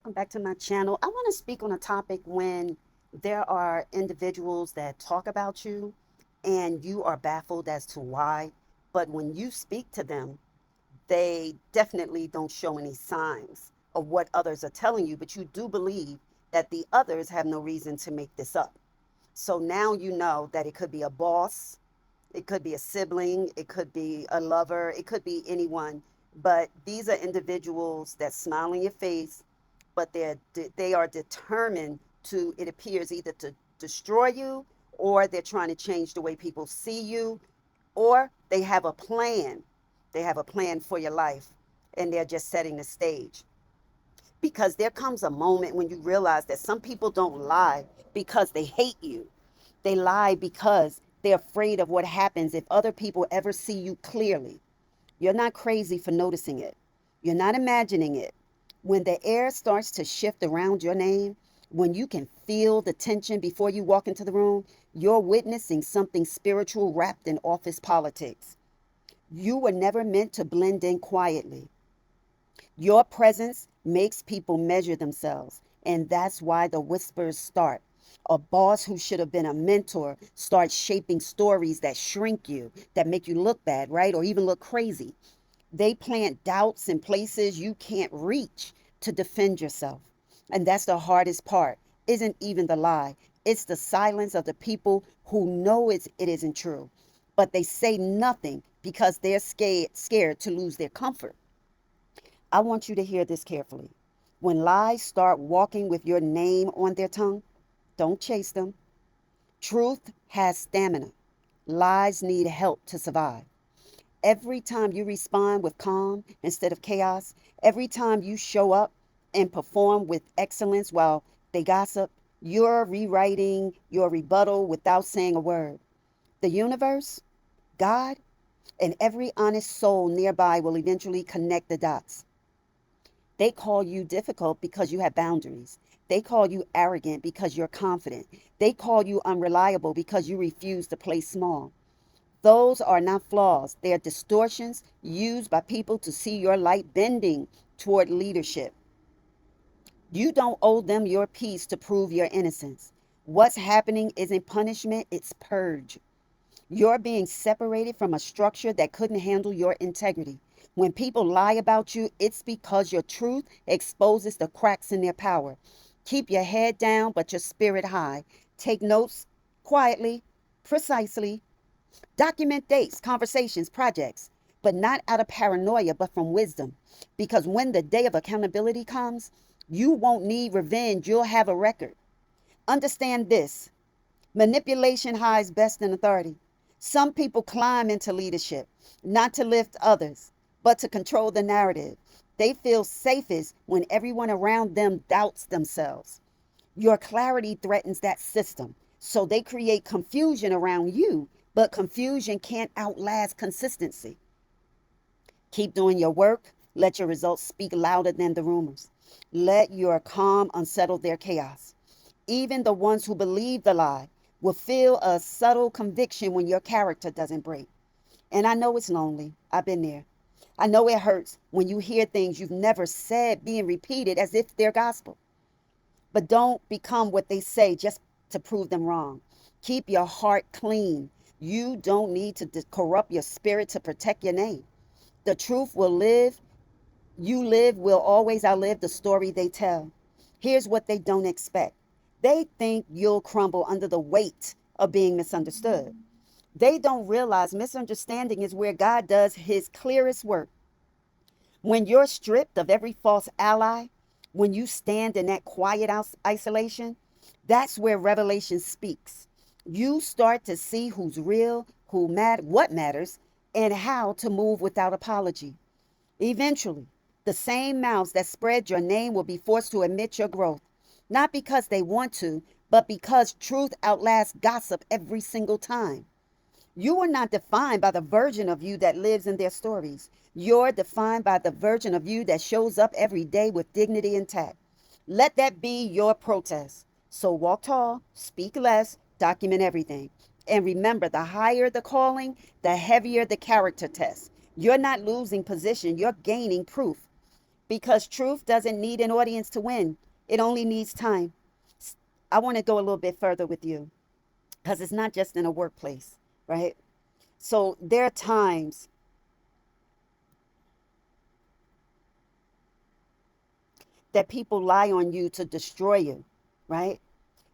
Welcome back to my channel. I want to speak on a topic when there are individuals that talk about you and you are baffled as to why, but when you speak to them, they definitely don't show any signs of what others are telling you, but you do believe that the others have no reason to make this up. So now you know that it could be a boss, it could be a sibling, it could be a lover, it could be anyone. But these are individuals that smile in your face, but they are determined to, it appears, either to destroy you, or they're trying to change the way people see you, or they have a plan. They have a plan for your life, and they're just setting the stage. Because there comes a moment when you realize that some people don't lie because they hate you. They lie because they're afraid of what happens if other people ever see you clearly. You're not crazy for noticing it. You're not imagining it. When the air starts to shift around your name, when you can feel the tension before you walk into the room, you're witnessing something spiritual wrapped in office politics. You were never meant to blend in quietly. Your presence makes people measure themselves, and that's why the whispers start. A boss who should have been a mentor starts shaping stories that shrink you, that make you look bad, right? Or even look crazy. They plant doubts in places you can't reach to defend yourself. And that's the hardest part. Isn't even the lie. It's the silence of the people who know it isn't true, but they say nothing because they're scared to lose their comfort. I want you to hear this carefully. When lies start walking with your name on their tongue, don't chase them. Truth has stamina. Lies need help to survive. Every time you respond with calm instead of chaos, every time you show up and perform with excellence while they gossip, you're rewriting your rebuttal without saying a word. The universe, God, and every honest soul nearby will eventually connect the dots. They call you difficult because you have boundaries. They call you arrogant because you're confident. They call you unreliable because you refuse to play small. Those are not flaws, they are distortions used by people to see your light bending toward leadership. You don't owe them your peace to prove your innocence. What's happening isn't punishment, it's purge. You're being separated from a structure that couldn't handle your integrity. When people lie about you, it's because your truth exposes the cracks in their power. Keep your head down, but your spirit high. Take notes quietly, precisely. Document dates, conversations, projects, but not out of paranoia, but from wisdom. Because when the day of accountability comes, you won't need revenge, you'll have a record. Understand this: manipulation hides best in authority. Some people climb into leadership, not to lift others, but to control the narrative. They feel safest when everyone around them doubts themselves. Your clarity threatens that system. So they create confusion around you, but confusion can't outlast consistency. Keep doing your work. Let your results speak louder than the rumors. Let your calm unsettle their chaos. Even the ones who believe the lie will feel a subtle conviction when your character doesn't break. And I know it's lonely. I've been there. I know it hurts when you hear things you've never said being repeated as if they're gospel. But don't become what they say just to prove them wrong. Keep your heart clean. You don't need to corrupt your spirit to protect your name. The truth will live. You live will always outlive the story they tell. Here's what they don't expect: they think you'll crumble under the weight of being misunderstood. They don't realize misunderstanding is where God does his clearest work. When you're stripped of every false ally, when you stand in that quiet isolation, that's where revelation speaks. You start to see who's real, what matters, and how to move without apology. Eventually, the same mouths that spread your name will be forced to admit your growth, not because they want to, but because truth outlasts gossip every single time. You are not defined by the version of you that lives in their stories. You're defined by the version of you that shows up every day with dignity intact. Let that be your protest. So walk tall, speak less, document everything. And remember, the higher the calling, the heavier the character test. You're not losing position, you're gaining proof. because truth doesn't need an audience to win, it only needs time. I want to go a little bit further with you because it's not just in a workplace, right? So there are times that people lie on you to destroy you, right?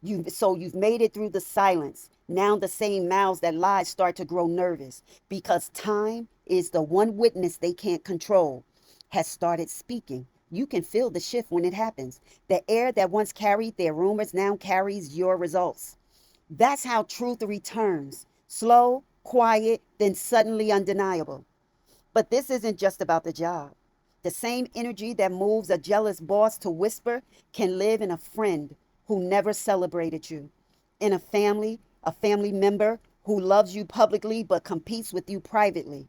You've made it through the silence. Now the same mouths that lied start to grow nervous because time is the one witness they can't control has started speaking. You can feel the shift when it happens. The air that once carried their rumors now carries your results. That's how truth returns. Slow, quiet, then suddenly undeniable. But this isn't just about the job. The same energy that moves a jealous boss to whisper can live in a friend who never celebrated you, in a family member who loves you publicly but competes with you privately,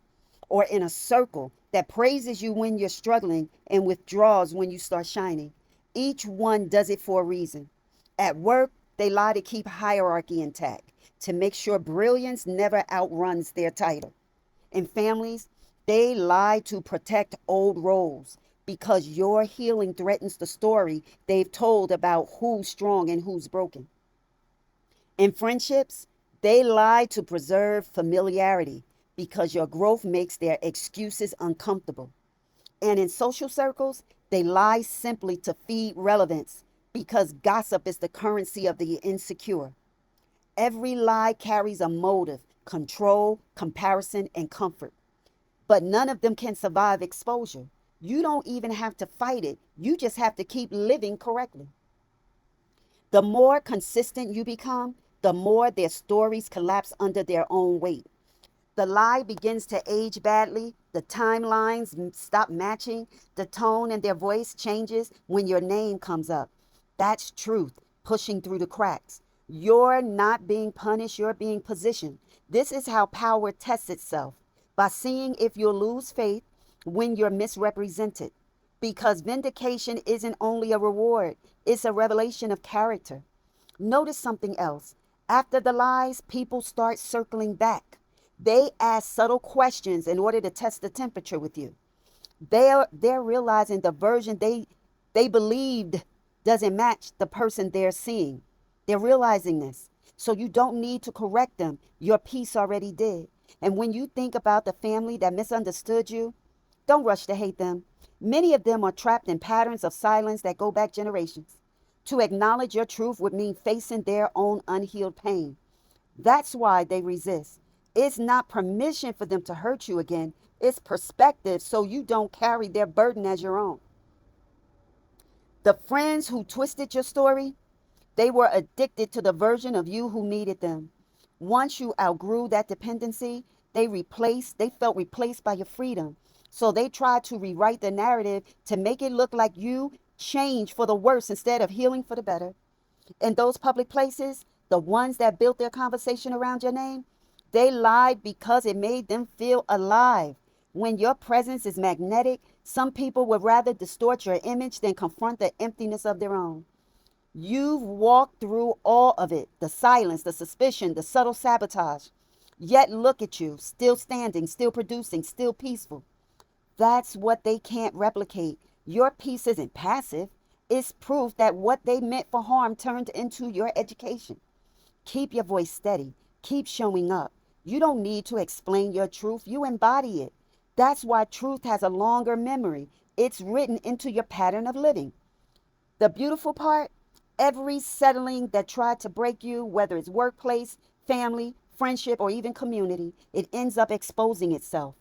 or in a circle that praises you when you're struggling and withdraws when you start shining. Each one does it for a reason. At work, they lie to keep hierarchy intact, to make sure brilliance never outruns their title. In families, they lie to protect old roles because your healing threatens the story they've told about who's strong and who's broken. In friendships, they lie to preserve familiarity because your growth makes their excuses uncomfortable. And in social circles, they lie simply to feed relevance because gossip is the currency of the insecure. Every lie carries a motive: control, comparison, and comfort. But none of them can survive exposure. You don't even have to fight it, you just have to keep living correctly. The more consistent you become, the more their stories collapse under their own weight. The lie begins to age badly, the timelines stop matching, the tone in their voice changes when your name comes up. That's truth pushing through the cracks. You're not being punished, you're being positioned. This is how power tests itself, by seeing if you'll lose faith when you're misrepresented. Because vindication isn't only a reward, it's a revelation of character. Notice something else. After the lies, people start circling back. They ask subtle questions in order to test the temperature with you. They're realizing the version they believed doesn't match the person they're seeing. They're realizing this. So you don't need to correct them. Your piece already did. And when you think about the family that misunderstood you, don't rush to hate them. Many of them are trapped in patterns of silence that go back generations. To acknowledge your truth would mean facing their own unhealed pain. That's why they resist. It's not permission for them to hurt you again, it's perspective so you don't carry their burden as your own. The friends who twisted your story, they were addicted to the version of you who needed them. Once you outgrew that dependency, they felt replaced by your freedom. So they tried to rewrite the narrative to make it look like you changed for the worse instead of healing for the better. In those public places, the ones that built their conversation around your name, they lied because it made them feel alive. When your presence is magnetic, some people would rather distort your image than confront the emptiness of their own. You've walked through all of it: the silence, the suspicion, the subtle sabotage. Yet look at you, still standing, still producing, still peaceful. That's what they can't replicate. Your peace isn't passive, it's proof that what they meant for harm turned into your education. Keep your voice steady, keep showing up. You don't need to explain your truth, you embody it. That's why truth has a longer memory. It's written into your pattern of living. The beautiful part, every settling that tried to break you, whether it's workplace, family, friendship, or even community, it ends up exposing itself.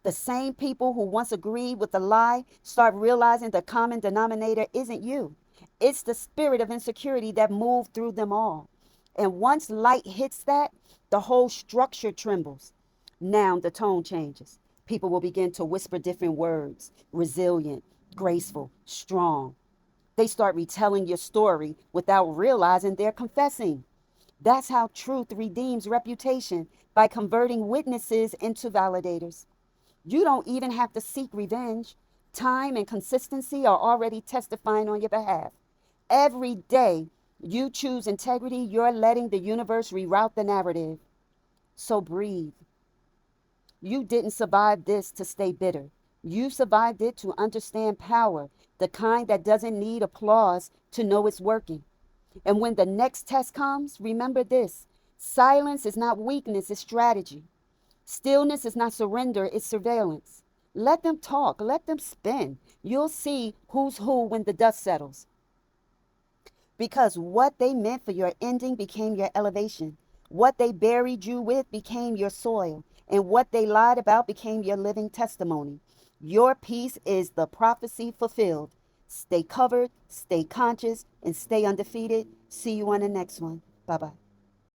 The same people who once agreed with the lie start realizing the common denominator isn't you. It's the spirit of insecurity that moved through them all. And once light hits that, the whole structure trembles. Now the tone changes. People will begin to whisper different words: resilient, graceful, strong. They start retelling your story without realizing they're confessing. That's how truth redeems reputation, by converting witnesses into validators. You don't even have to seek revenge. Time and consistency are already testifying on your behalf. Every day you choose integrity, you're letting the universe reroute the narrative. So breathe. You didn't survive this to stay bitter. You survived it to understand power, the kind that doesn't need applause to know it's working. And when the next test comes, remember this: silence is not weakness, it's strategy. Stillness is not surrender, it's surveillance. Let them talk, let them spin. You'll see who's who when the dust settles. Because what they meant for your ending became your elevation. What they buried you with became your soil. And what they lied about became your living testimony. Your peace is the prophecy fulfilled. Stay covered, stay conscious, and stay undefeated. See you on the next one. Bye bye.